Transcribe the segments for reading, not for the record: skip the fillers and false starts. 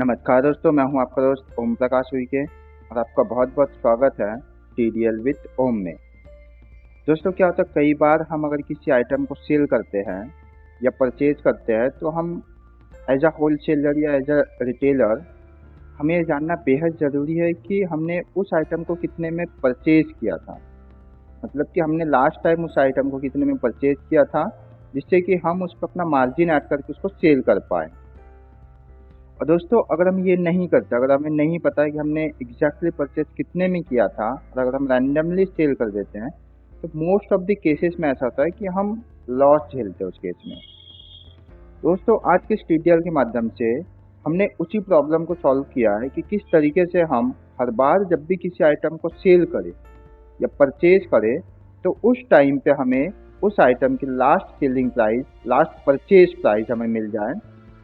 नमस्कार दोस्तों, मैं हूं आपका दोस्त ओम प्रकाश उइके और आपका बहुत बहुत स्वागत है टीडीएल विद ओम में। दोस्तों क्या होता है, कई बार हम अगर किसी आइटम को सेल करते हैं या परचेज करते हैं तो हम एज अ होलसेलर या एज अ रिटेलर हमें ये जानना बेहद ज़रूरी है कि हमने उस आइटम को कितने में परचेज किया था। मतलब कि हमने लास्ट टाइम उस आइटम को कितने में परचेज किया था, जिससे कि हम उस पर अपना मार्जिन ऐड करके उसको सेल कर पाएँ। और दोस्तों अगर हम ये नहीं करते, अगर हमें नहीं पता है कि हमने एग्जैक्टली परचेज कितने में किया था और अगर हम रैंडमली सेल कर देते हैं तो मोस्ट ऑफ द केसेस में ऐसा होता है कि हम लॉस झेलते हैं उस केस में। दोस्तों आज के इस ट्यूटोरियल के माध्यम से हमने उसी प्रॉब्लम को सॉल्व किया है कि किस तरीके से हम हर बार जब भी किसी आइटम को सेल करें या परचेज करें तो उस टाइम पे हमें उस आइटम की last selling price, last purchase price हमें मिल जाए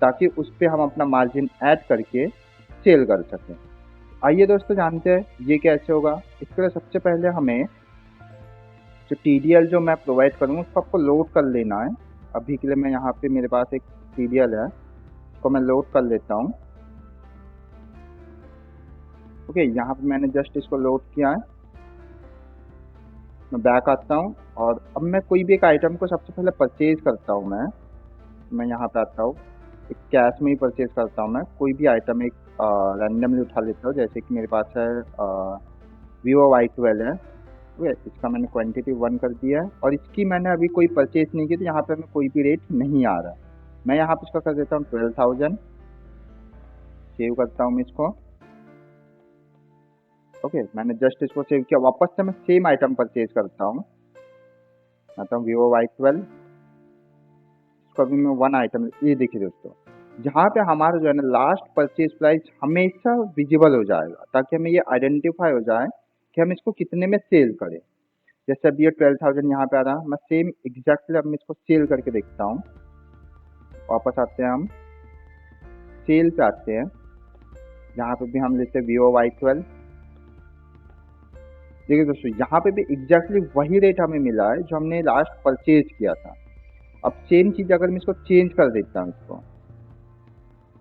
ताकि उस पे हम अपना मार्जिन ऐड करके सेल कर सकें। आइए दोस्तों जानते हैं ये कैसे होगा। इसके लिए सबसे पहले हमें जो टीडीएल जो मैं प्रोवाइड करूँगा उसको आपको लोड कर लेना है। अभी के लिए मैं यहाँ पे मेरे पास एक टीडीएल है, उसको मैं लोड कर लेता हूँ। ओके, यहाँ पे मैंने जस्ट इसको लोड किया है। मैं बैक आता हूँ और अब मैं कोई भी एक आइटम को सबसे पहले परचेज करता हूँ। मैं यहाँ पे आता हूँ, एक कैश में ही परचेज करता हूँ। मैं कोई भी आइटम एक रैंडमली उठा लेता हूँ, जैसे कि मेरे पास है वीवो Y12 है। ओके, इसका मैंने क्वांटिटी 1 कर दिया है और इसकी मैंने अभी कोई परचेज नहीं की तो यहाँ पे हमें कोई भी रेट नहीं आ रहा। मैं यहाँ पे इसका कर देता हूँ 12,000, सेव करता हूँ मैं इसको। ओके, मैंने जस्ट इसको सेव किया। वापस से मैं सेम आइटम परचेज करता हूँ, आता हूँ वीवो Y12, इसको अभी मैं 1 आइटम, ये देखिए दोस्तों, जहाँ पे हमारा जो है ना लास्ट परचेज प्राइस हमेशा विजिबल हो जाएगा ताकि हमें ये आइडेंटिफाई हो जाए कि हम इसको कितने में सेल करें। जैसे अभी ये 12,000 यहाँ पे आ रहा, मैं सेम एग्जैक्टली अब मैं इसको सेल करके देखता हूँ। वापस आते हैं, हम सेल पे आते हैं, यहाँ पे भी हम लेते हैं वीवो Y12। देखिए दोस्तों यहाँ पे भी एग्जैक्टली वही रेट हमें मिला है जो हमने लास्ट परचेज किया था। अब सेम चीज़ अगर मैं इसको चेंज कर देता हूँ इसको,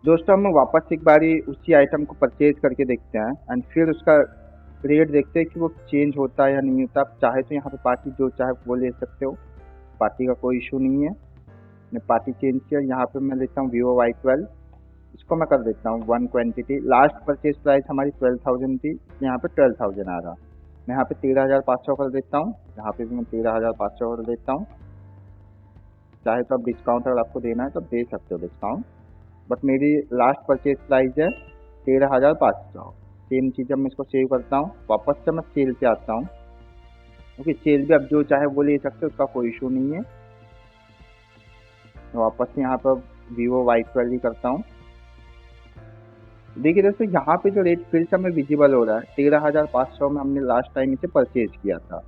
दोस्तों हम वापस एक बारी उसी आइटम को परचेज करके देखते हैं एंड फिर उसका रेट देखते हैं कि वो चेंज होता है या नहीं होता। आप चाहे तो यहाँ पे पार्टी जो चाहे वो ले सकते हो, पार्टी का कोई इशू नहीं है। मैं पार्टी चेंज किया, यहाँ पे मैं लेता हूँ वीवो Y12, इसको मैं कर देता हूँ 1 क्वांटिटी। लास्ट परचेज प्राइस हमारी 12,000 थी, यहाँ पे 12,000 आ रहा। मैं यहाँ पे 13,500 कर देता हूँ, यहाँ पे भी मैं 13,500 कर देता हूँ। चाहे तो आप डिस्काउंट अगर आपको देना है तो दे सकते हो डिस्काउंट, बट मेरी लास्ट परचेज प्राइस है 13,500। सेम चीज़ अब मैं इसको सेव करता हूँ। वापस से मैं सेल पे आता हूँ, क्योंकि सेल भी अब जो चाहे वो ले सकते हो, उसका कोई इशू नहीं है। मैं वापस से यहाँ पर वीवो Y12 ही करता हूँ। देखिए दोस्तों यहाँ पे जो रेट फिर से हमें विजिबल हो रहा है, 13,500 में हमने लास्ट टाइम इसे परचेज किया था।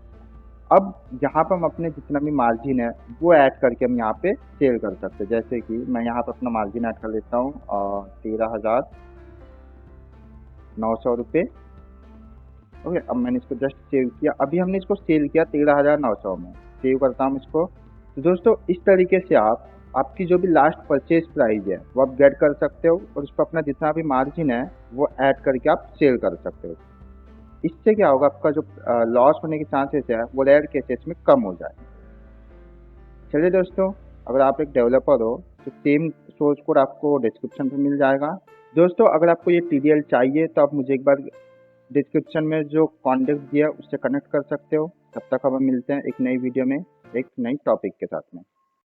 अब यहाँ पर हम अपने जितना भी मार्जिन है वो ऐड करके हम यहाँ पे सेल कर सकते हैं। जैसे कि मैं यहाँ पे अपना मार्जिन ऐड कर लेता हूँ 13,900 रुपये। ओके, अब मैंने इसको जस्ट सेव किया। अभी हमने इसको सेल किया 13,900 में, सेव करता हूँ इसको। तो दोस्तों इस तरीके से आप आपकी जो भी लास्ट परचेज प्राइस है वो आप गेट कर सकते हो और उस पर अपना जितना भी मार्जिन है वो ऐड करके आप सेल कर सकते हो। इससे क्या होगा, आपका जो लॉस होने के चांसेस है वो रेयर केसेस में कम हो जाए। चलिए दोस्तों, अगर आप एक डेवलपर हो तो सेम सोर्स कोड आपको डिस्क्रिप्शन पे मिल जाएगा। दोस्तों अगर आपको ये टीडीएल चाहिए तो आप मुझे एक बार डिस्क्रिप्शन में जो कॉन्टेक्ट दिया है उससे कनेक्ट कर सकते हो। तब तक हम मिलते हैं एक नई वीडियो में एक नई टॉपिक के साथ में।